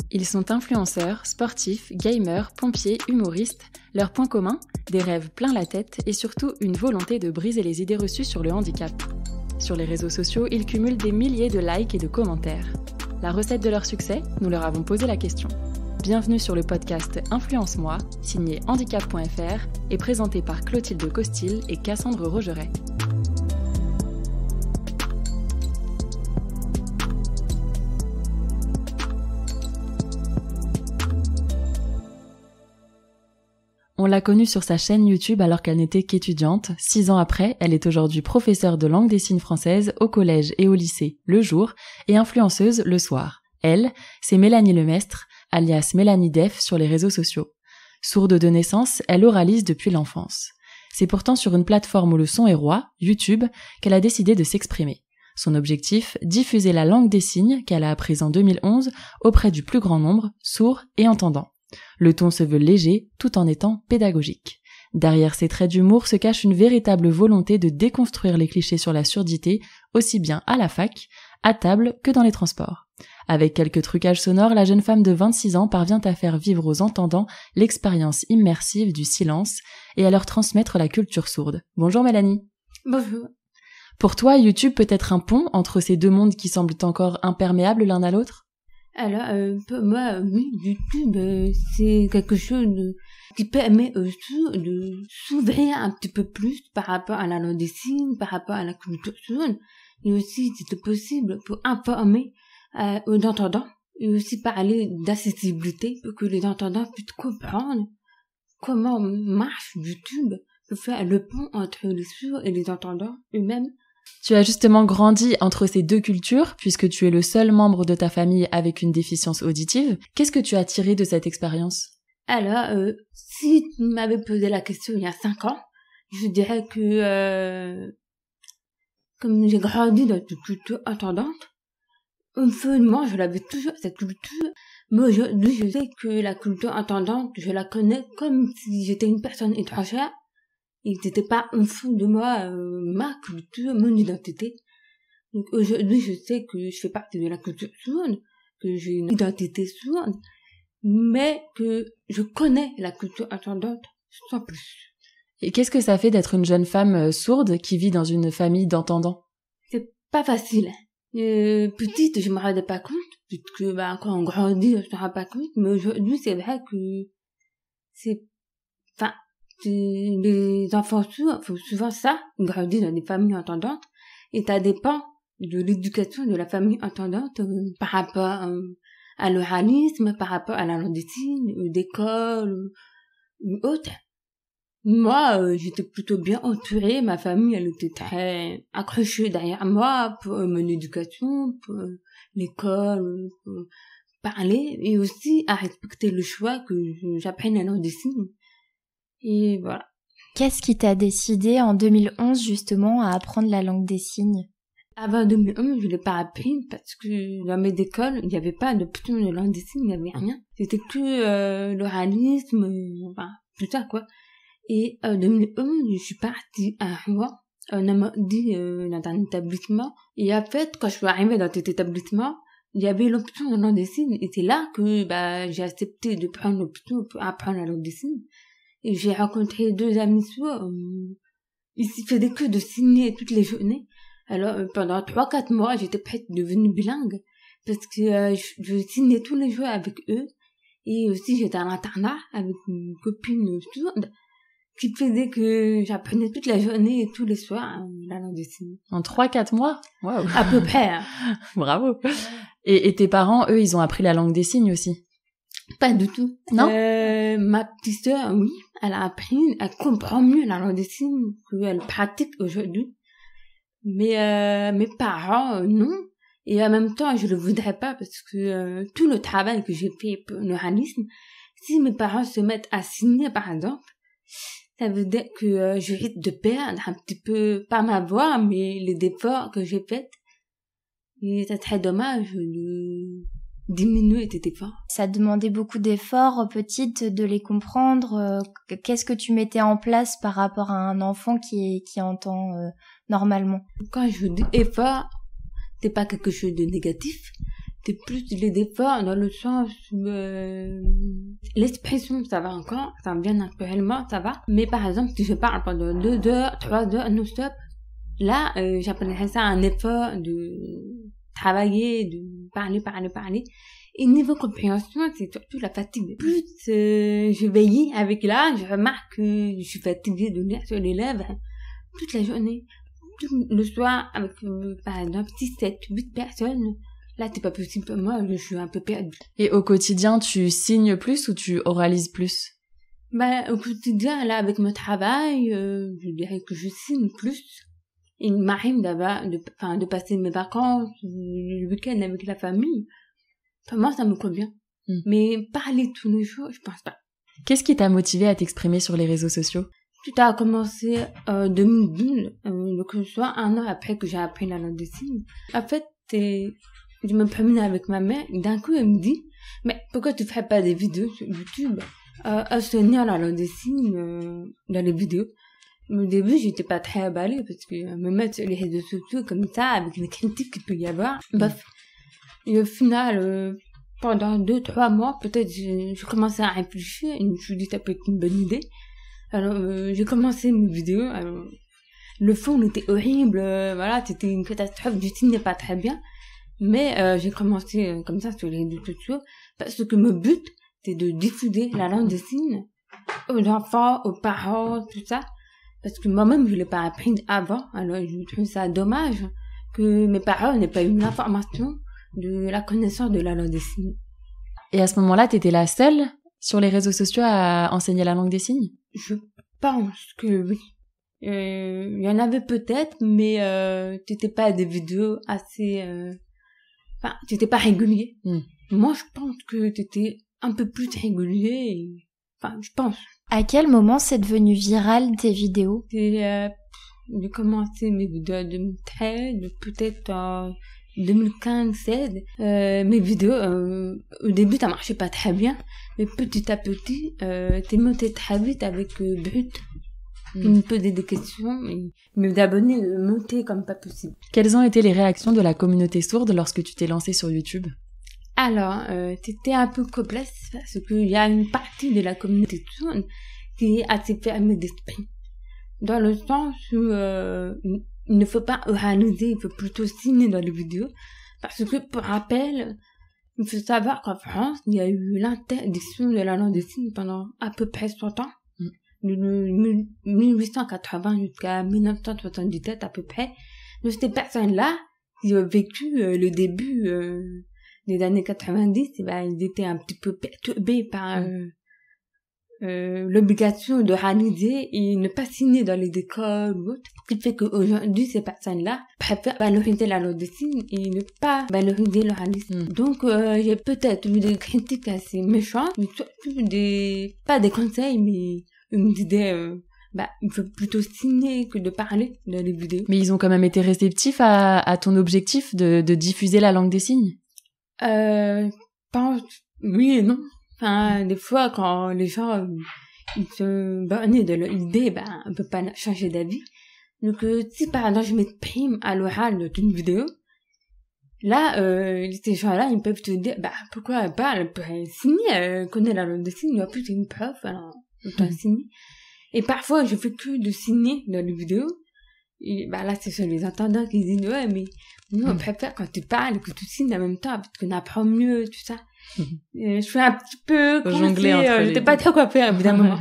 Ils sont influenceurs, sportifs, gamers, pompiers, humoristes. Leur point commun ? Des rêves plein la tête et surtout une volonté de briser les idées reçues sur le handicap. Sur les réseaux sociaux, ils cumulent des milliers de likes et de commentaires. La recette de leur succès ? Nous leur avons posé la question. Bienvenue sur le podcast Influence-moi, signé handicap.fr et présenté par Clotilde Costil et Cassandre Rogeret. On l'a connue sur sa chaîne YouTube alors qu'elle n'était qu'étudiante. 6 ans après, elle est aujourd'hui professeure de langue des signes française au collège et au lycée le jour et influenceuse le soir. Elle, c'est Mélanie Lemestre, alias Mélanie Def sur les réseaux sociaux. Sourde de naissance, elle oralise depuis l'enfance. C'est pourtant sur une plateforme où le son est roi, YouTube, qu'elle a décidé de s'exprimer. Son objectif, diffuser la langue des signes qu'elle a apprise en 2011 auprès du plus grand nombre, sourds et entendants. Le ton se veut léger, tout en étant pédagogique. Derrière ces traits d'humour se cache une véritable volonté de déconstruire les clichés sur la surdité, aussi bien à la fac, à table que dans les transports. Avec quelques trucages sonores, la jeune femme de 26 ans parvient à faire vivre aux entendants l'expérience immersive du silence et à leur transmettre la culture sourde. Bonjour Mélanie. Bonjour. Pour toi, YouTube peut être un pont entre ces deux mondes qui semblent encore imperméables l'un à l'autre ? Alors, pour moi, oui, YouTube, c'est quelque chose qui permet de s'ouvrir un petit peu plus par rapport à la langue des signes, par rapport à la culture sourde, et aussi, si c'est possible, pour informer aux entendants, et aussi parler d'accessibilité pour que les entendants puissent comprendre comment marche YouTube, pour faire le pont entre les sourds et les entendants eux-mêmes. Tu as justement grandi entre ces deux cultures, puisque tu es le seul membre de ta famille avec une déficience auditive. Qu'est-ce que tu as tiré de cette expérience ? Alors, si tu m'avais posé la question il y a 5 ans, je dirais que, comme j'ai grandi dans une culture entendante, au fond de moi, je l'avais toujours, cette culture. Mais aujourd'hui, je sais que la culture entendante, je la connais comme si j'étais une personne étrangère. Et c'était pas au fond de moi ma culture, mon identité. Donc aujourd'hui, je sais que je fais partie de la culture sourde, que j'ai une identité sourde, mais que je connais la culture entendante sans plus. Et qu'est-ce que ça fait d'être une jeune femme sourde qui vit dans une famille d'entendants ? C'est pas facile. Petite, je me rendais pas compte, puisque quand on grandit, on se rend pas compte, mais aujourd'hui, c'est vrai que les enfants sourds font souvent ça, grandir dans des familles entendantes, et ça dépend de l'éducation de la famille entendante par rapport à l'oralisme, par rapport à la langue des signes, d'école ou autre. Moi, j'étais plutôt bien entourée, ma famille, elle était très accrochée derrière moi pour mon éducation, pour l'école, pour parler, et aussi à respecter le choix que j'apprenne la langue des signes. Et voilà. Qu'est-ce qui t'a décidé en 2011 justement à apprendre la langue des signes ? Avant 2011, je l'ai pas appris parce que dans mes écoles, il n'y avait pas d'option de langue des signes, il n'y avait rien. C'était que l'oralisme, tout ça quoi. Et en 2011, je suis partie à Rouen, on m'a dit dans un établissement. Et en fait, quand je suis arrivée dans cet établissement, il y avait l'option de langue des signes. Et c'est là que j'ai accepté de prendre l'option pour apprendre la langue des signes. Et j'ai rencontré 2 amis sourds. Ils faisaient que de signer toutes les journées. Alors, pendant 3-4 mois, j'étais prête devenue bilingue. Parce que je signais tous les jours avec eux. Et aussi, j'étais à l'internat avec une copine sourde qui faisait que j'apprenais toute la journée et tous les soirs la langue des signes. En 3-4 mois ? Waouh. À peu près. Bravo. Et tes parents, eux, ils ont appris la langue des signes aussi ? Pas du tout. Non. Ma petite sœur, oui, elle a appris, elle comprend mieux la langue des signes qu'elle pratique aujourd'hui. Mais mes parents, non. Et en même temps, je le voudrais pas parce que tout le travail que j'ai fait pour l'oralisme, si mes parents se mettent à signer, par exemple, ça veut dire que je risque de perdre un petit peu, pas ma voix, mais les efforts que j'ai faits. Et c'est très dommage de diminuer tes efforts. Ça demandait beaucoup d'efforts, petite, de les comprendre. Qu'est-ce que tu mettais en place par rapport à un enfant qui entend normalement ? Quand je dis effort, c'est pas quelque chose de négatif. c'est plus les efforts dans le sens où l'expression, ça va encore, ça vient naturellement, ça va. Mais par exemple, si je parle pendant 2 heures, 3 heures non-stop, là, j'appellerais ça un effort de travailler, de parler. Et niveau compréhension, c'est surtout la fatigue. Plus je veille avec l'âge, je remarque que je suis fatiguée de lire sur les lèvres toute la journée. Tout le soir, avec par exemple 6, 7, 8 personnes. Là, c'est pas possible pour moi, je suis un peu perdue. Et au quotidien, tu signes plus ou tu oralises plus? Au quotidien, là, avec mon travail, je dirais que je signe plus. Il m'arrive de passer mes vacances, le week-end avec la famille. Pour moi, ça me convient. Mais parler tous les jours, je pense pas. Qu'est-ce qui t'a motivé à t'exprimer sur les réseaux sociaux? Tout a commencé en 2012, donc soit 1 an après que j'ai appris la langue des signes. En fait, je me promenais avec ma mère, d'un coup elle me dit « Mais pourquoi tu fais pas des vidéos sur YouTube enseignant la langue des signes dans les vidéos ?» Au début, j'étais pas très emballée parce que me mettre sur les réseaux sociaux comme ça, avec les critiques qu'il peut y avoir, bref. Et au final, pendant 2-3 mois, peut-être, j'ai commencé à réfléchir et je me suis dit ça peut être une bonne idée. Alors, j'ai commencé mes vidéos. Alors, le fond était horrible, voilà, c'était une catastrophe, je signais pas très bien. Mais j'ai commencé comme ça sur les réseaux sociaux parce que mon but, c'est de diffuser la langue des signes aux enfants, aux parents, tout ça. Parce que moi-même, je l'ai pas appris avant. Alors, je trouve ça dommage que mes parents n'aient pas eu l'information de la connaissance de la langue des signes. Et à ce moment-là, t'étais la seule sur les réseaux sociaux à enseigner la langue des signes? Je pense que oui. Il y en avait peut-être, mais c'était pas des vidéos assez... Enfin, c'était pas régulier. Moi, je pense que c'était un peu plus régulier. Enfin, je pense. À quel moment c'est devenu viral tes vidéos? J'ai commencé mes vidéos en 2013, peut-être en 2015-16. Mes vidéos, au début, ça marchait pas très bien, mais petit à petit, t'es monté très vite avec Brut. Il me posait des questions, et mes abonnés montaient comme pas possible. Quelles ont été les réactions de la communauté sourde lorsque tu t'es lancée sur YouTube? Alors, c'était un peu complexe parce qu'il y a une partie de la communauté sourde qui est assez fermée d'esprit. Dans le sens où il ne faut pas oraliser, il faut plutôt signer dans les vidéos. Parce que, pour rappel, il faut savoir qu'en France, il y a eu l'interdiction de la langue des signes pendant à peu près 100 ans. De 1880 jusqu'à 1977 à peu près. Donc, ces personnes-là, qui ont vécu le début des années 90, ils étaient un petit peu perturbés par l'obligation de réaliser et ne pas signer dans les écoles ou autre. Ce qui fait qu'aujourd'hui, ces personnes-là préfèrent valoriser la langue des signes et ne pas valoriser le réalisme. Donc, j'ai peut-être eu des critiques assez méchantes, mais surtout pas des conseils, mais une idée, il faut plutôt signer que de parler dans les vidéos. Mais ils ont quand même été réceptifs à ton objectif de diffuser la langue des signes? Pense oui et non. Enfin, des fois, quand les gens, ils se bornent de leur idée, on peut pas changer d'avis. Donc, si par exemple, je m'exprime à l'oral d'une vidéo, là, ces gens-là, ils peuvent te dire, pourquoi pas, elle pourrait signer, elle connaît la langue des signes, en plus, c'est une prof, alors, elle peut signer. Et parfois, je fais que de signer dans les vidéos. Et là, c'est sur les entendants qui disent, ouais, mais nous, on préfère quand tu parles que tu signes en même temps, parce qu'on apprend mieux, tout ça. Je suis un petit peu jongler entre j'étais pas trop quoi faire, évidemment.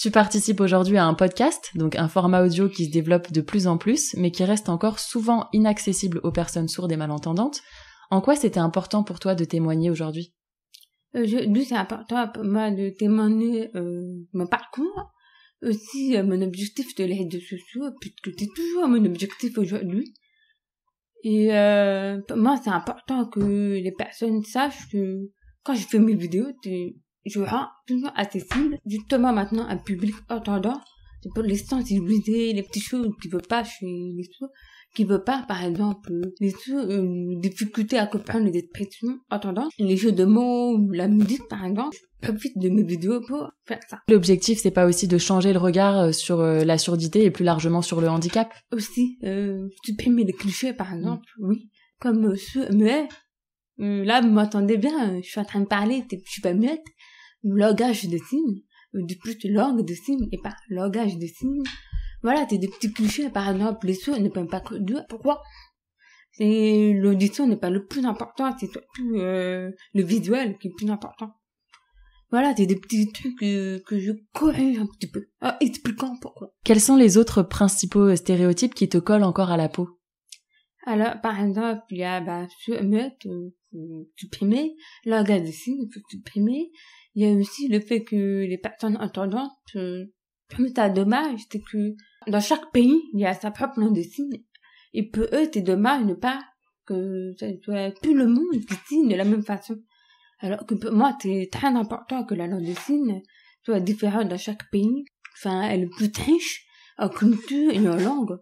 Tu participes aujourd'hui à un podcast, donc un format audio qui se développe de plus en plus, mais qui reste encore souvent inaccessible aux personnes sourdes et malentendantes. En quoi c'était important pour toi de témoigner aujourd'hui? D'où c'est important pour moi de témoigner mon parcours, aussi mon objectif de les réseaux sociaux, puisque c'est toujours mon objectif aujourd'hui. Et pour moi, c'est important que les personnes sachent que quand je fais mes vidéos, je rends toujours accessible, justement maintenant, un public entendant. C'est pour les sensibiliser, les petites choses qui ne veulent pas chez les sourds, qui veut pas, par exemple, les sourds, difficulté à comprendre les expressions entendantes, les jeux de mots, ou la musique, par exemple. Je profite de mes vidéos pour faire ça. L'objectif, c'est pas aussi de changer le regard sur la surdité et plus largement sur le handicap? Aussi, supprimer les clichés, par exemple, oui. Comme ceux muets, Là, vous m'entendez bien, je suis en train de parler, je suis pas muette. Langage de signes, de plus langue de signes et pas langage de signes. Voilà, t'as des petits clichés, par exemple, les sourds ne peuvent pas conduire. Pourquoi? L'audition n'est pas le plus important, c'est surtout le visuel qui est le plus important. Voilà, t'as des petits trucs que je corrige un petit peu, expliquant pourquoi. Quels sont les autres principaux stéréotypes qui te collent encore à la peau? Alors, par exemple, il y a muette, supprimer, langage de signes, supprimer. Il y a aussi le fait que les personnes entendantes, comme c'est dommage, c'est que dans chaque pays, il y a sa propre langue de signes. Et pour eux, c'est dommage ne pas que ça soit tout le monde qui signe de la même façon. Alors que pour moi, c'est très important que la langue de signes soit différente dans chaque pays. Enfin, elle est plus riche en culture et en langue.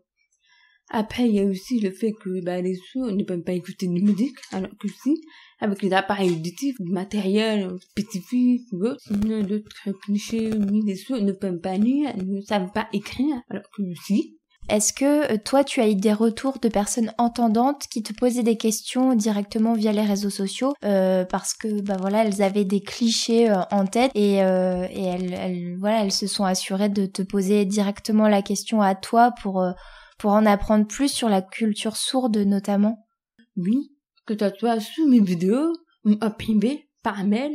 Après, il y a aussi le fait que les sourds ne peuvent pas écouter de musique, alors que si, avec les appareils auditifs, du matériel spécifique ou autre, sinon d'autres clichés, oui, les sourds ne peuvent pas lire, ne savent pas écrire, alors que si. Est-ce que toi, tu as eu des retours de personnes entendantes qui te posaient des questions directement via les réseaux sociaux parce que elles avaient des clichés en tête et elles se sont assurées de te poser directement la question à toi pour en apprendre plus sur la culture sourde notamment? Oui, que ça soit sous mes vidéos ou imprimé par mail,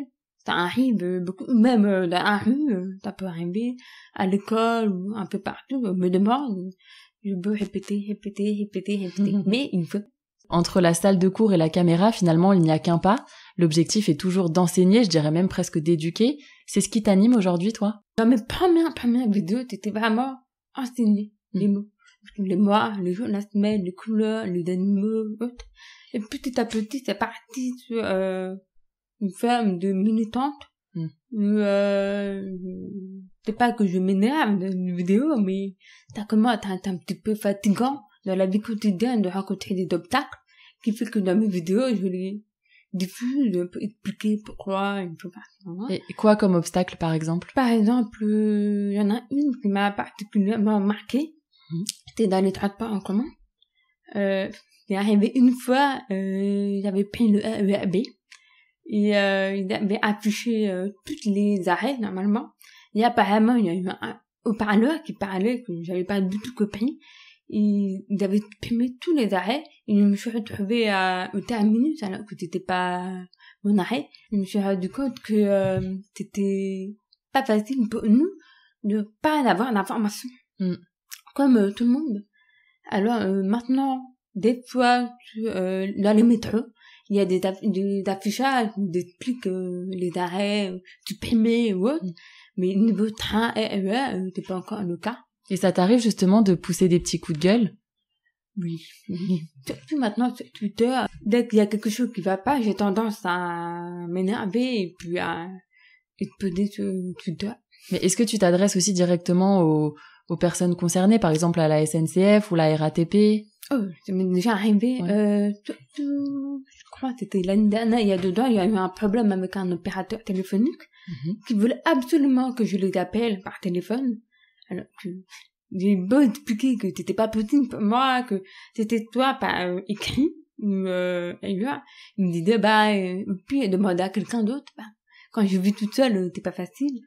ça arrive beaucoup, même dans la rue, ça peut arriver à l'école ou un peu partout, on me demande, je peux répéter, mais il faut. Entre la salle de cours et la caméra, finalement, il n'y a qu'un pas. L'objectif est toujours d'enseigner, je dirais même presque d'éduquer. C'est ce qui t'anime aujourd'hui, toi? Dans mes premières vidéos, c'était vraiment enseigner les mots. Les mois, les jours, la semaine, les couleurs, les animaux, autres. Et petit à petit, c'est parti sur une ferme de militante. C'est pas que je m'énerve dans une vidéo, mais ça commence à être un petit peu fatigant dans la vie quotidienne de rencontrer des obstacles, qui fait que dans mes vidéos, je les diffuse, un peu expliquer pourquoi, un peu partout. Et quoi comme obstacle, par exemple? Par exemple, il y en a une qui m'a particulièrement marquée. C'était dans les transports en commun. Il est arrivé une fois, j'avais pris le RERB et il avait affiché toutes les arrêts normalement. Et apparemment, il y a eu un haut-parleur qui parlait que j'avais pas du tout compris. Il avait imprimé tous les arrêts et je me suis retrouvée au terminus alors que c'était pas mon arrêt. Je me suis rendu compte que c'était pas facile pour nous de pas avoir d'informations. Comme tout le monde. Alors maintenant, des fois, dans les métros, il y a des affichages qui expliquent les arrêts supprimés ou autre, mais niveau train et RER, c'est pas encore le cas. Et ça t'arrive justement de pousser des petits coups de gueule? Oui. Surtout maintenant sur Twitter, dès qu'il y a quelque chose qui va pas, j'ai tendance à m'énerver et puis à exploser sur Twitter. Mais est-ce que tu t'adresses aussi directement aux personnes concernées, par exemple à la SNCF ou la RATP? Oh, ça m'est déjà arrivé. Ouais. Je crois que c'était l'année dernière, il y a 2 ans, il y a eu un problème avec un opérateur téléphonique qui voulait absolument que je les appelle par téléphone. Alors que j'ai beau expliquer que c'était pas possible pour moi, que c'était toi par écrit, il me disait, puis demander à quelqu'un d'autre. Quand je vis toute seule, c'est pas facile.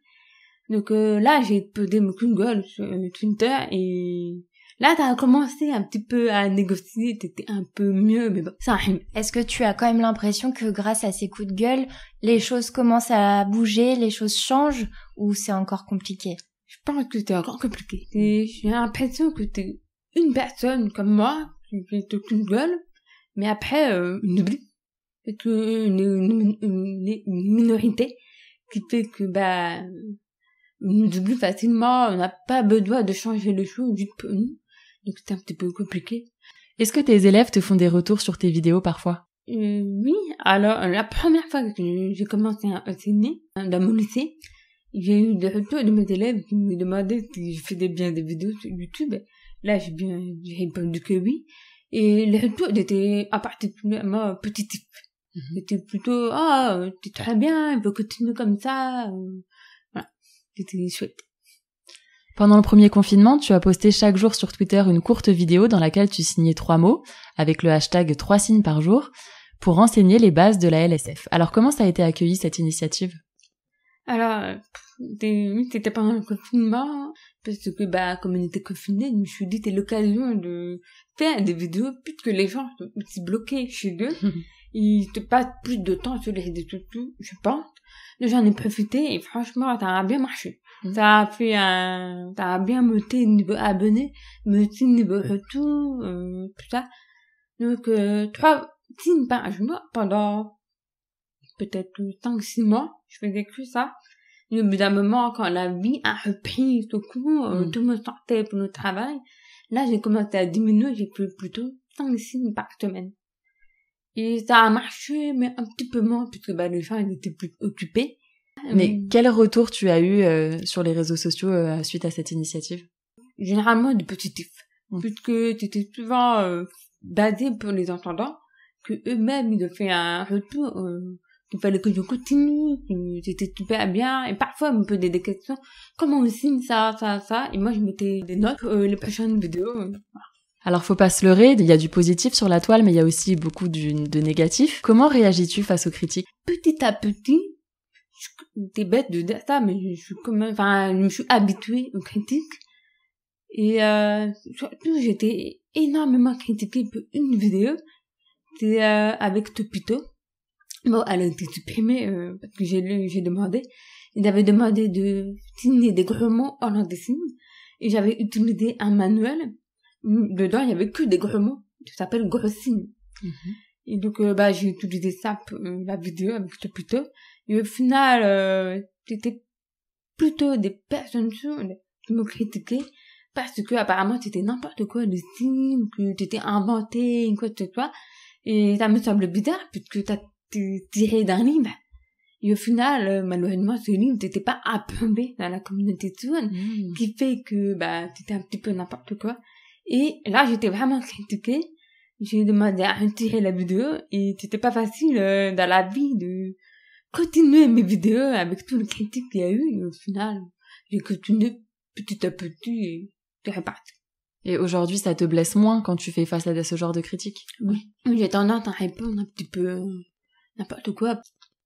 Donc là, j'ai posé mon coup de gueule sur Twitter et là, t'as commencé un petit peu à négocier, t'étais un peu mieux, mais bon, ça arrive. Est-ce que tu as quand même l'impression que grâce à ces coups de gueule, les choses commencent à bouger, les choses changent, ou c'est encore compliqué? Je pense que c'est encore compliqué. J'ai l'impression que t'es une personne comme moi, qui fait te coup de gueule, mais après, on oublie. C'est une minorité qui fait que, on oublie facilement, on n'a pas besoin de changer les choses juste pour nous. Donc c'est un petit peu compliqué. Est-ce que tes élèves te font des retours sur tes vidéos parfois? Oui, alors la première fois que j'ai commencé à enseigner dans mon lycée, j'ai eu des retours de mes élèves qui me demandaient si je faisais bien des vidéos sur YouTube. Là, j'ai répondu que oui. Et les retours étaient particulièrement positifs. C'était plutôt, t'es très bien, il faut continuer comme ça. Voilà, c'était chouette. Pendant le premier confinement, tu as posté chaque jour sur Twitter une courte vidéo dans laquelle tu signais 3 mots, avec le hashtag 3 signes par jour. pour enseigner les bases de la LSF. Alors comment ça a été accueilli cette initiative? Alors, c'était pendant le confinement, parce que, comme on était confinés, je me suis dit, c'est l'occasion de faire des vidéos, puisque les gens sont aussi bloqués chez eux. Ils te passent plus de temps sur les réseaux sociaux, je pense. J'en ai profité et franchement, ça a bien marché. Ça a bien monté niveau abonnés, monté niveau retour, tout ça. Donc, 3 signes par jour pendant peut-être 5-6 mois, je faisais que ça. Et au bout d'un moment, quand la vie a repris tout coup, tout me sortait pour le travail, là, j'ai commencé à diminuer, j'ai fait plutôt 5 signes par semaine. Et ça a marché, mais un petit peu moins, puisque les gens, ils étaient plus occupés. Mais quel retour tu as eu sur les réseaux sociaux suite à cette initiative? Généralement, du positif. Puisque c'était souvent basé pour les entendants, que eux-mêmes, ils ont fait un retour, qu'il fallait que je continue, que c'était super bien, et parfois, on me posait des questions, comment on signe ça, et moi, je mettais des notes pour les prochaines vidéos. Alors, faut pas se leurrer, il y a du positif sur la toile, mais il y a aussi beaucoup de négatif. Comment réagis-tu face aux critiques? Petit à petit, c'est bête de dire ça, mais je me suis habituée aux critiques. Et surtout, j'étais énormément critiquée pour une vidéo. C'est avec Topito. Bon, elle a été supprimée parce que j'ai demandé. Il avait demandé de signer des gros mots en langue des signes. Et j'avais utilisé un manuel. Dedans, il y avait que des gros mots. Ça s'appelle gros signes. Et donc, j'ai utilisé ça pour la vidéo avec Topito. Et au final, c'était plutôt des personnes sourdes qui me critiquaient parce que apparemment c'était n'importe quoi le signe, que t'étais inventé, quoi que ce soit. Et ça me semble bizarre puisque t'as tiré d'un livre. Et au final, malheureusement, ce livre n'était pas approuvé dans la communauté sourde, qui fait que c'était un petit peu n'importe quoi. Et là, j'étais vraiment critiquée. J'ai demandé à retirer la vidéo et c'était pas facile dans la vie de continuer mes vidéos avec tout le critique qu'il y a eu. Et au final, j'ai continué petit à petit et c'est reparti. Et aujourd'hui, ça te blesse moins quand tu fais face à ce genre de critiques? Oui. J'ai tendance à répondre un petit peu n'importe quoi.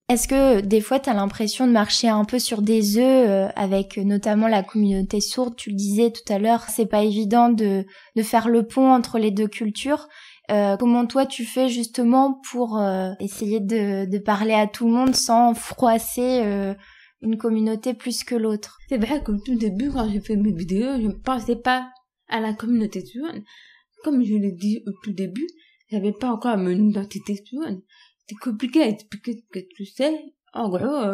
Est-ce que des fois t'as l'impression de marcher un peu sur des œufs avec notamment la communauté sourde? Tu le disais tout à l'heure, c'est pas évident de faire le pont entre les deux cultures. Comment toi tu fais justement pour essayer de parler à tout le monde sans froisser une communauté plus que l'autre? C'est vrai qu'au tout début, quand j'ai fait mes vidéos, je ne pensais pas à la communauté sourde. Comme je l'ai dit au tout début, j'avais pas encore mon identité sourde. C'est compliqué à expliquer ce que tu sais. En gros,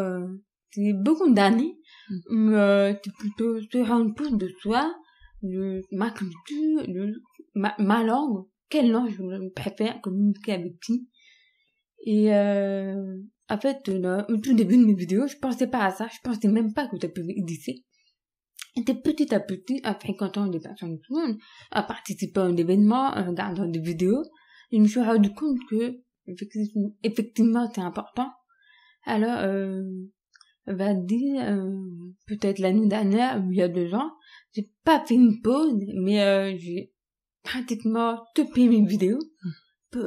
c'est beaucoup d'années. C'est plutôt se rendre compte de soi, de ma culture, de ma langue. Quelle langue je préfère communiquer avec qui. Et en fait, au tout début de mes vidéos, je pensais pas à ça. Je pensais même pas que ça pouvait exister. C'était petit à petit, en fréquentant des personnes sourdes, en participant à un événement, en regardant des vidéos, je me suis rendu compte que effectivement c'est important. Alors on va dire peut-être l'année dernière ou il y a 2 ans, j'ai pas fait une pause, mais j'ai pratiquement topé mes vidéos pour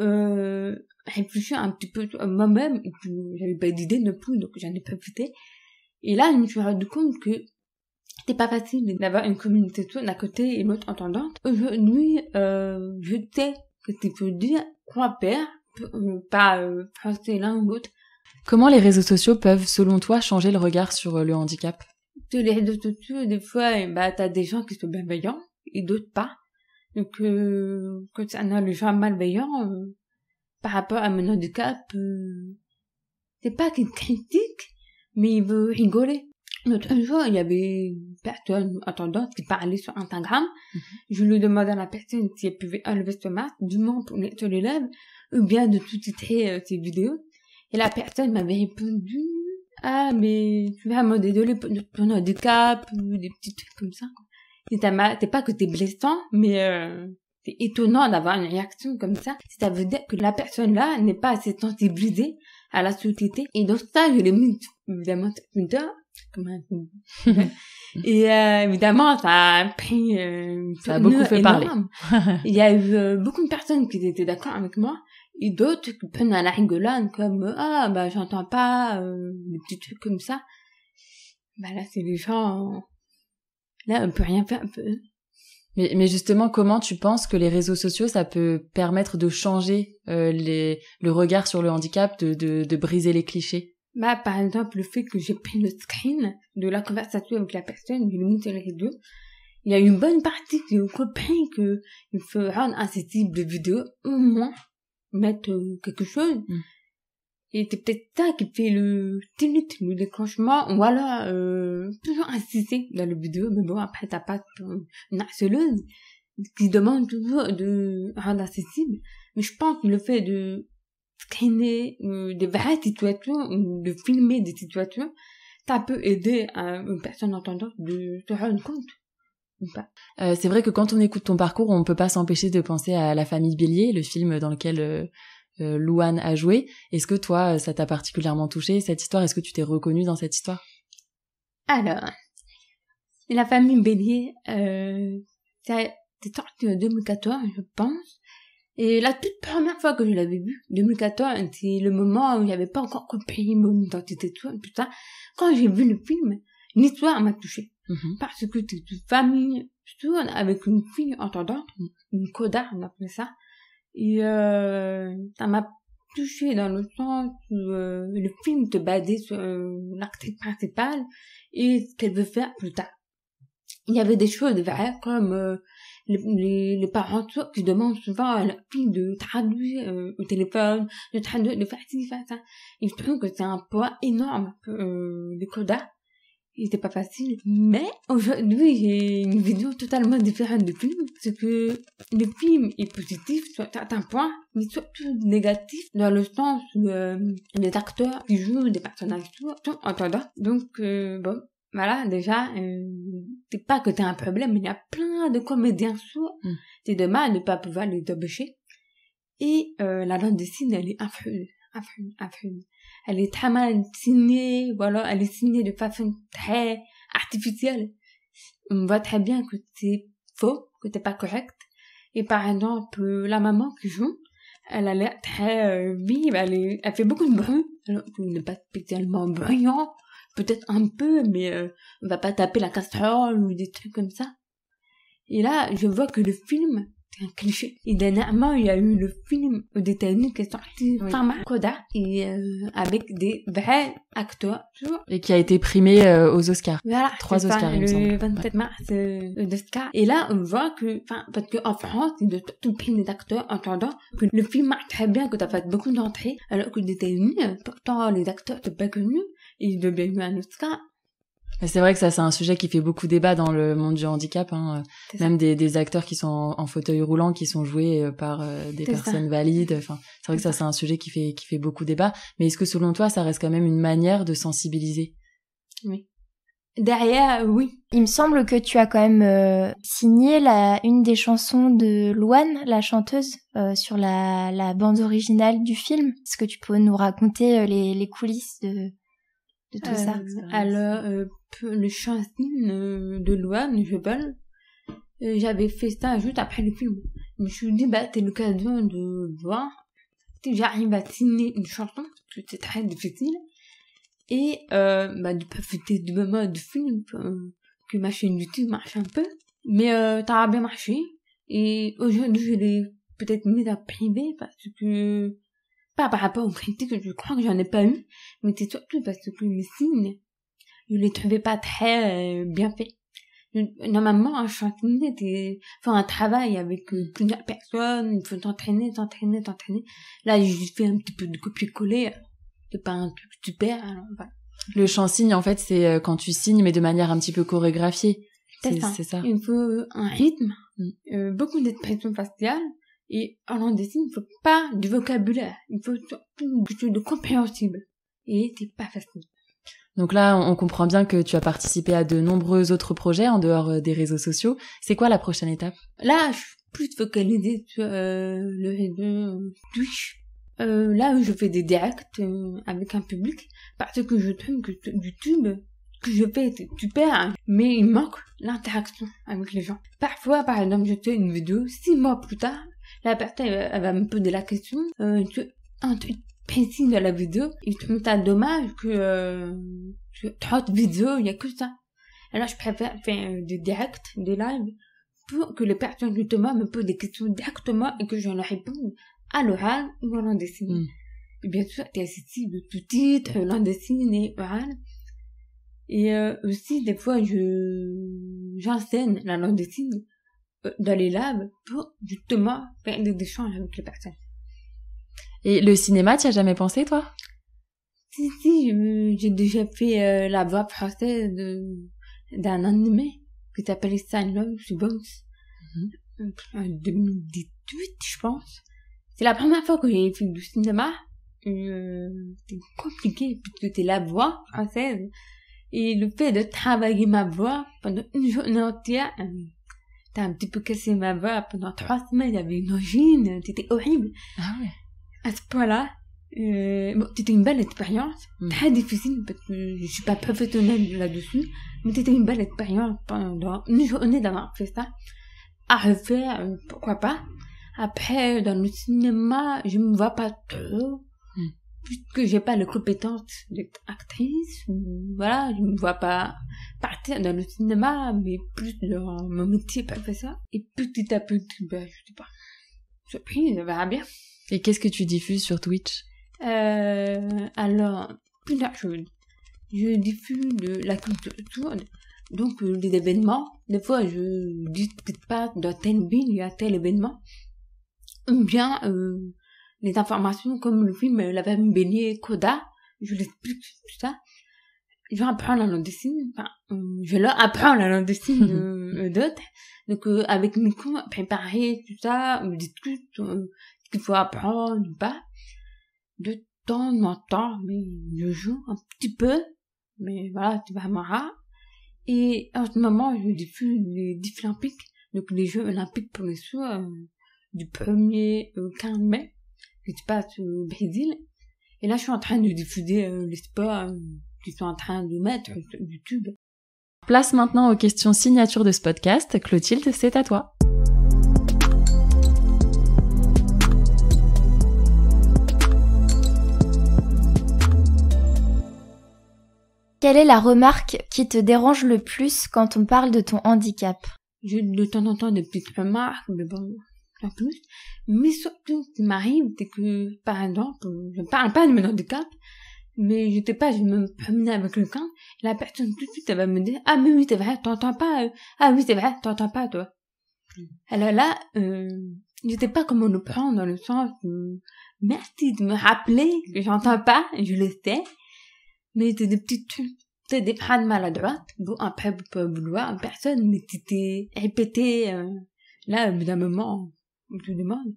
réfléchir un petit peu à moi-même, et puis j'avais pas d'idée non plus, donc j'en ai profité. Et là je me suis rendu compte que c'était pas facile d'avoir une communauté sourde à côté et l'autre entendante. Aujourd'hui je sais que tu peux dire quoi faire, pas penser l'un ou l'autre. Comment les réseaux sociaux peuvent, selon toi, changer le regard sur le handicap? Sur les réseaux sociaux, des fois, t'as des gens qui sont bienveillants et d'autres pas. Donc, quand on a les gens malveillants, par rapport à mon handicap, c'est pas qu'ils critiquent, mais ils veulent rigoler. L'autre jour, il y avait une personne entendante qui parlait sur Instagram. Je lui demandais à la personne si elle pouvait enlever ce masque, du moins pour sur les lèvres, ou bien de sous-titrer ses vidéos. Et la personne m'avait répondu, ah, mais je suis vraiment désolée pour ton handicap, ou des petits trucs comme ça, quoi. C'est pas que t'es blessant, mais c'est étonnant d'avoir une réaction comme ça. Ça veut dire que la personne-là n'est pas assez sensibilisée à la société. Et donc ça, je l'ai mis, évidemment, sur Twitter. Et évidemment, ça a pris... ça a beaucoup fait parler. Il y a eu beaucoup de personnes qui étaient d'accord avec moi. Et d'autres qui prennent à la rigolade comme ah bah j'entends pas, des petits trucs comme ça. Bah là c'est les gens, là on peut rien faire, un peu. Mais justement, comment tu penses que les réseaux sociaux, ça peut permettre de changer le regard sur le handicap, de briser les clichés? Bah par exemple le fait que j'ai pris le screen de la conversation avec la personne, je l'ai mis sur les réseaux, il y a une bonne partie qui ont compris que il faut rendre accessible de vidéos, au moins mettre quelque chose. Et c'est peut-être ça qui fait le déclenchement, ou alors toujours insister dans le vidéo, mais bon après t'as pas une harceleuse qui demande toujours de rendre accessible, mais je pense que le fait de screener des vraies situations ou de filmer des situations, ça peut aider une personne entendante de se rendre compte ou pas. C'est vrai que quand on écoute ton parcours, on peut pas s'empêcher de penser à La Famille Bélier, le film dans lequel Louane a joué. Est-ce que toi, ça t'a particulièrement touché, cette histoire? Est-ce que tu t'es reconnue dans cette histoire? Alors, La Famille Bélier, c'était sorti en 2014, je pense. Et la toute première fois que je l'avais vu, 2014, c'est le moment où j'avais pas encore compris mon identité, tout ça. Quand j'ai vu le film, l'histoire m'a touchée. Parce que c'est une famille sourde avec une fille entendante, une coda, on appelait ça. Et ça m'a touchée dans le sens où le film te basait sur l'actrice principale et ce qu'elle veut faire plus tard. Il y avait des choses vraies comme les parents qui demandent souvent à la fille de traduire au téléphone, de traduire, de faire ci, faire ça. Et je trouve que c'est un poids énorme, les codas. Et c'était pas facile. Mais aujourd'hui, j'ai une vision totalement différente du film. C'est que le film est positif sur certains points, mais surtout négatif dans le sens où les acteurs qui jouent des personnages sourds sont entendants. Donc, bon, voilà, déjà, c'est pas que t'as un problème, mais il y a plein de comédiens sourds. C'est dommage de ne pas pouvoir les débaucher. Et la bande dessinée, elle est affreuse. Elle est très mal signée, voilà, elle est signée de façon très artificielle. On voit très bien que c'est faux, que c'est pas correct. Et par exemple, la maman qui joue, elle a l'air très vive, elle fait beaucoup de bruit, alors qu'il n'est pas spécialement bruyant, peut-être un peu, mais on va pas taper la casserole ou des trucs comme ça. Et là, je vois que le film, c'est un cliché. Et dernièrement, il y a eu le film aux États-Unis qui est sorti fin mars, Coda, et avec des vrais acteurs. Et qui a été primé aux Oscars. Voilà. 3 Oscars, il me semble. Le 27 mars, aux Oscars. Et là, on voit que, parce qu'en France, ils ont tout pris des acteurs entendant que le film marche très bien, que t'as fait beaucoup d'entrées, alors qu'aux États-Unis, pourtant, les acteurs sont pas connus, et ils ont bien eu un Oscar. C'est vrai que ça, c'est un sujet qui fait beaucoup débat dans le monde du handicap, hein. Même des acteurs qui sont en fauteuil roulant, qui sont joués par des personnes valides. Enfin, c'est vrai que ça, c'est un sujet qui fait beaucoup débat. Mais est-ce que selon toi, ça reste quand même une manière de sensibiliser? Oui. Derrière, oui. Il me semble que tu as quand même signé une des chansons de Louane, la chanteuse, sur la bande originale du film. Est-ce que tu peux nous raconter les coulisses de tout ça? Alors, le chanson de Louane, je parle, j'avais fait ça juste après le film. Je me suis dit, c'est l'occasion de voir si j'arrive à signer une chanson, parce que c'est très difficile, et de profiter du moment du film, que ma chaîne YouTube marche un peu. Mais ça a bien marché, et aujourd'hui, je l'ai peut-être mis à privé, parce que pas par rapport aux critiques, je crois que j'en ai pas eu, mais c'est surtout parce que les signes, je les trouvais pas très bien faits. Normalement, un chansonnier, faut un travail avec plusieurs personnes, il faut t'entraîner. Là, j'ai juste fait un petit peu de copier-coller, c'est pas un truc super, alors voilà. Le chant-signe, en fait, c'est quand tu signes, mais de manière un petit peu chorégraphiée. C'est ça. Il faut un rythme, beaucoup d'expression faciale, et en langue des signes, il faut pas du vocabulaire, il faut surtout quelque chose de compréhensible. Et c'est pas facile. Donc là, on comprend bien que tu as participé à de nombreux autres projets en dehors des réseaux sociaux. C'est quoi la prochaine étape? Là, je suis plus focalisée sur le réseau Twitch. Là, je fais des directs avec un public, parce que je trouve que YouTube, ce que je fais, c'est super, mais il manque l'interaction avec les gens. Parfois, par exemple, je fais une vidéo, 6 mois plus tard, La personne, elle va me poser la question, un truc précis de la vidéo, et je trouve ça dommage que 30 vidéos, il y a que ça. Alors, je préfère faire des directs, des lives, pour que les personnes, justement, me posent des questions directement et que je leur réponde à l'oral ou en langue des signes. Et bien sûr, c'est accessible tout titre, langue des signes et oral. Et aussi, des fois, j'enseigne la langue des signes dans les labs pour, justement, faire des échanges avec les personnes. Et le cinéma, tu as jamais pensé, toi? Si, j'ai déjà fait la voix française d'un animé qui s'appelle Sign Love, je pense, en 2018, je pense. C'est la première fois que j'ai fait du cinéma. C'était compliqué puisque c'était la voix française. Et le fait de travailler ma voix pendant une journée entière, t'as un petit peu cassé ma voix pendant 3 semaines, il y avait une angine, c'était horrible. Ah ouais. À ce point-là, bon, c'était une belle expérience, très difficile parce que je suis pas professionnelle là-dessus, mais c'était une belle expérience pendant une journée d'avoir fait ça. À refaire, pourquoi pas. Après, dans le cinéma, je me vois pas trop, puisque j'ai pas les compétences d'être actrice. Voilà, je me vois pas partir dans le cinéma, mais plus dans mon métier professeur. Et petit à petit, je sais pas. Surprise, on verra bien. Et qu'est-ce que tu diffuses sur Twitch? Alors, plusieurs choses. Je diffuse la culture sourde, donc des événements. Des fois, je discute pas dans telle ville, il y a tel événement. Ou bien, les informations comme le film La famille Bélier, Coda, je l'explique tout ça. J'apprends la langue des signes, je leur apprends la langue des signes d'autres. Donc, avec mes cours, préparer tout ça, on discute ce qu'il faut apprendre ou pas. De temps en temps, mais je joue un petit peu, mais voilà, c'est vraiment rare. Et en ce moment, je diffuse les défis olympiques, donc les Jeux olympiques pour les sourds, du 1er au 15 mai, qui se passe au Brésil. Et là, je suis en train de diffuser les sports qu'ils sont en train de mettre sur YouTube. Place maintenant aux questions signatures de ce podcast. Clotilde, c'est à toi. Quelle est la remarque qui te dérange le plus quand on parle de ton handicap? J'ai de temps en temps des petites remarques, mais bon, en plus. Mais surtout, ce qui m'arrive, c'est que, par exemple, je ne parle pas de mon handicap, mais je sais pas, je me promenais avec quelqu'un, et la personne tout de suite, elle va me dire, ah, mais oui, c'est vrai, t'entends pas, ah oui, c'est vrai, t'entends pas, toi. Alors là, je sais pas comment le prendre dans le sens où, merci de me rappeler que j'entends pas, je le sais, mais c'est des petits trucs, c'est des phrases maladroites. Bon, après, vous pouvez vouloir personne, mais c'était répété, là, au bout d'un moment, on te demande.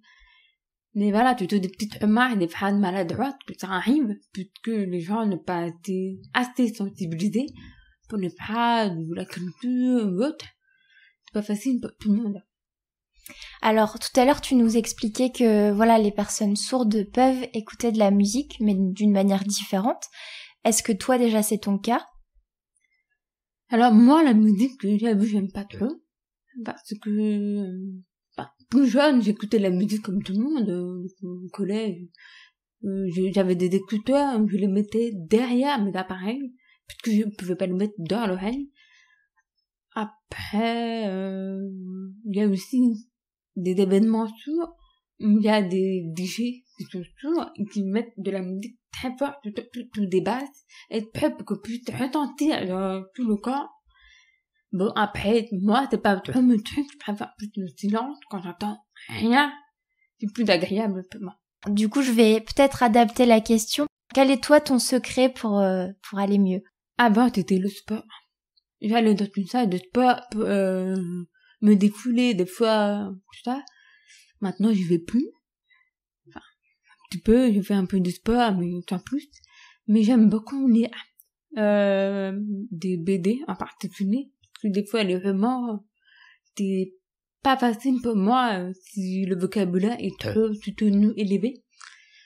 Mais voilà, tu te des petites remarques, des phrases maladroites, que ça arrive, puisque les gens n'ont pas été assez sensibilisés pour les phrases, ou la culture, ou autre. C'est pas facile pour tout le monde. Alors, tout à l'heure, tu nous expliquais que, voilà, les personnes sourdes peuvent écouter de la musique, mais d'une manière différente. Est-ce que toi, déjà, c'est ton cas? Alors, moi, la musique, j'aime pas trop. Parce que, plus jeune, j'écoutais la musique comme tout le monde, au collège. J'avais des écouteurs, je les mettais derrière mes appareils, puisque je pouvais pas les mettre dans l'oreille. Après, il y a aussi des événements sourds, il y a des DJ qui sont sourds et qui mettent de la musique très forte, tout des basses, et prêt pour qu'on puisse retentir dans tout le corps. Bon, après, moi, c'est pas trop mon truc, je préfère plus le silence quand j'entends rien. C'est plus agréable pour moi. Du coup, je vais peut-être adapter la question. Quel est toi ton secret pour aller mieux? Avant, c'était le sport. J'allais dans une salle de sport pour me défouler des fois, tout ça. Maintenant, j'y vais plus. Enfin, un petit peu, je fais un peu de sport, mais sans plus. Mais j'aime beaucoup lire des BD en particulier. Parce que des fois, les romans, c'est pas facile pour moi si le vocabulaire est trop soutenu, élevé.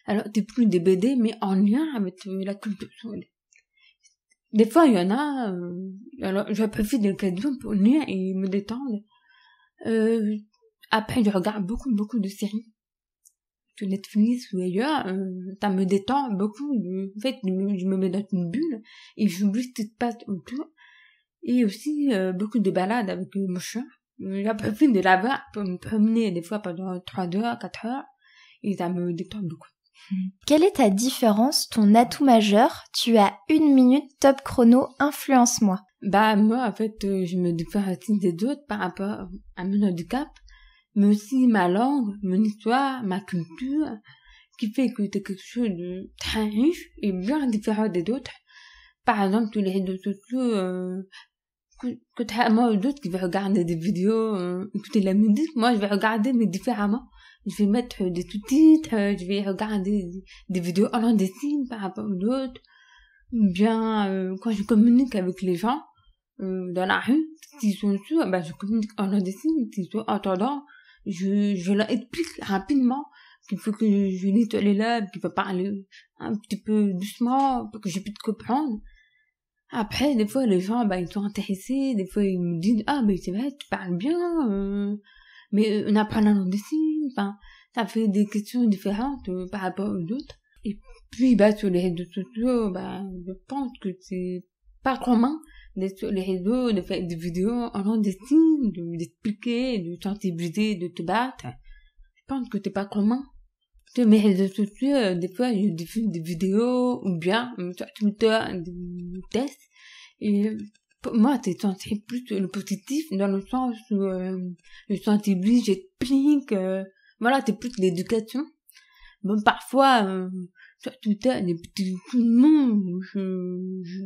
Alors, c'est plus des BD, mais en lien avec la culture. Des fois, il y en a, alors je profite de l'occasion pour lire et me détendre. Après, je regarde beaucoup de séries. Sur Netflix ou ailleurs, ça me détend beaucoup. En fait, je me mets dans une bulle et j'oublie ce qui se passe autour. Et aussi, beaucoup de balades avec mon chat. J'ai profité de l'avoir pour me promener des fois pendant 3 heures, 4 heures. Et ça me détend beaucoup. Quelle est ta différence, ton atout majeur? Tu as 1 minute top chrono, influence-moi. Moi, en fait, je me différencie des autres par rapport à mon handicap, mais aussi ma langue, mon histoire, ma culture, qui fait que c'est quelque chose de très riche et bien différent des autres. Par exemple, tous les réseaux sociaux, contrairement aux autres qui vont regarder des vidéos, écouter de la musique, moi, je vais regarder, mais différemment. Je vais mettre des sous-titres, je vais regarder des vidéos en langue des signes par rapport aux autres. Ou bien, quand je communique avec les gens, dans la rue, s'ils sont sûrs, je communique en langue des signes, s'ils sont entendants, je leur explique rapidement qu'il faut que je nettoie les lèvres, qu'il faut parler un petit peu doucement pour que je puisse comprendre. Après, des fois, les gens, ils sont intéressés, des fois, ils me disent, c'est vrai, tu parles bien, mais on apprend la langue des signes, ça fait des questions différentes par rapport aux autres. Et puis, sur les réseaux sociaux, je pense que c'est pas commun d'être sur les réseaux, de faire des vidéos en langue des signes, d'expliquer, de sensibiliser, de te battre. Je pense que c'est pas commun. Sur mes réseaux sociaux, des fois, je diffuse des vidéos, ou bien, sur Twitter, des tests. Et pour moi, c'est censé plus le positif, dans le sens où je sensibilise, j'explique, c'est plus l'éducation. Parfois, sur Twitter, des petits coups de mots,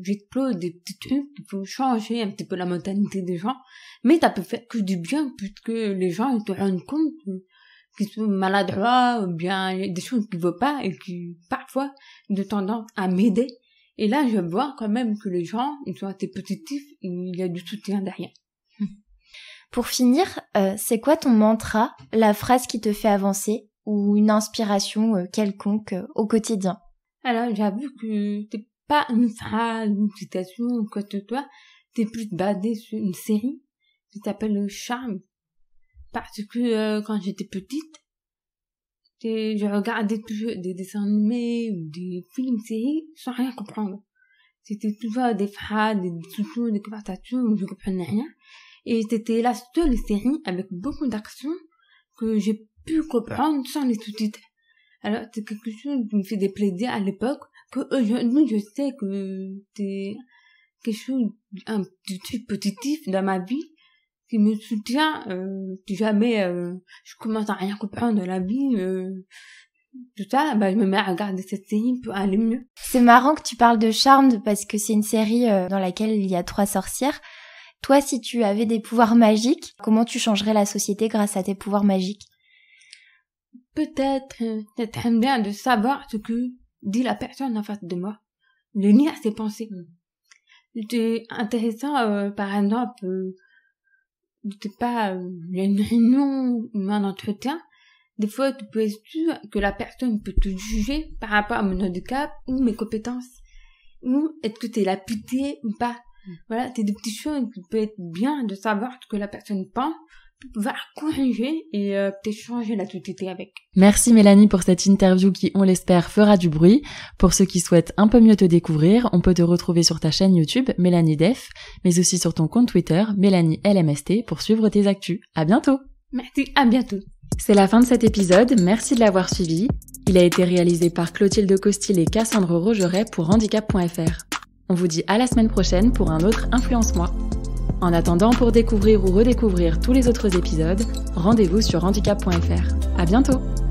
j'explose des petits trucs, il faut changer un petit peu la mentalité des gens. Mais ça peut faire que du bien, puisque les gens, ils se rendent compte qu'ils sont maladroits, ou bien il y a des choses qu'ils ne veulent pas, et qui, parfois, ils ont tendance à m'aider. Et là, je vois quand même que les gens, ils sont assez positifs, et il y a du soutien derrière. Pour finir, c'est quoi ton mantra, la phrase qui te fait avancer, ou une inspiration quelconque au quotidien? Alors, j'avoue que c'est pas une phrase, une citation, ou quoi que ce soit, c'est plus basé sur une série qui s'appelle Charmed. Parce que quand j'étais petite, je regardais toujours des dessins animés ou des films, séries, sans rien comprendre. C'était toujours des phrases, des discussions, des conversations où je comprenais rien. Et c'était la seule série avec beaucoup d'action que j'ai pu comprendre sans les sous-titres. Alors, c'est quelque chose qui me fait des plaisirs à l'époque, qu'aujourd'hui, je sais que c'est quelque chose, un petit truc positif dans ma vie, qui me soutient, si jamais je commence à rien comprendre dans la vie, tout ça, je me mets à regarder cette série pour aller mieux. C'est marrant que tu parles de Charmed, parce que c'est une série dans laquelle il y a 3 sorcières. Toi, si tu avais des pouvoirs magiques, comment tu changerais la société grâce à tes pouvoirs magiques? Peut-être, c'est très bien de savoir ce que dit la personne en face de moi. De lire ses pensées. C'est intéressant, par exemple, il y a une réunion ou un entretien, des fois tu peux être sûr que la personne peut te juger par rapport à mon handicap ou mes compétences, ou est-ce que t'es la pitié ou pas. Voilà, c'est des petites choses qui peuvent être bien de savoir ce que la personne pense pour pouvoir corriger et peut-être changer la société avec. Merci Mélanie pour cette interview qui, on l'espère, fera du bruit. Pour ceux qui souhaitent un peu mieux te découvrir, on peut te retrouver sur ta chaîne YouTube Mélanie Def, mais aussi sur ton compte Twitter Mélanie LMST pour suivre tes actus. À bientôt. Merci, à bientôt. C'est la fin de cet épisode, merci de l'avoir suivi. Il a été réalisé par Clotilde Costil et Cassandre Rogeret pour handicap.fr. On vous dit à la semaine prochaine pour un autre Influence-moi. En attendant, pour découvrir ou redécouvrir tous les autres épisodes, rendez-vous sur handicap.fr. À bientôt!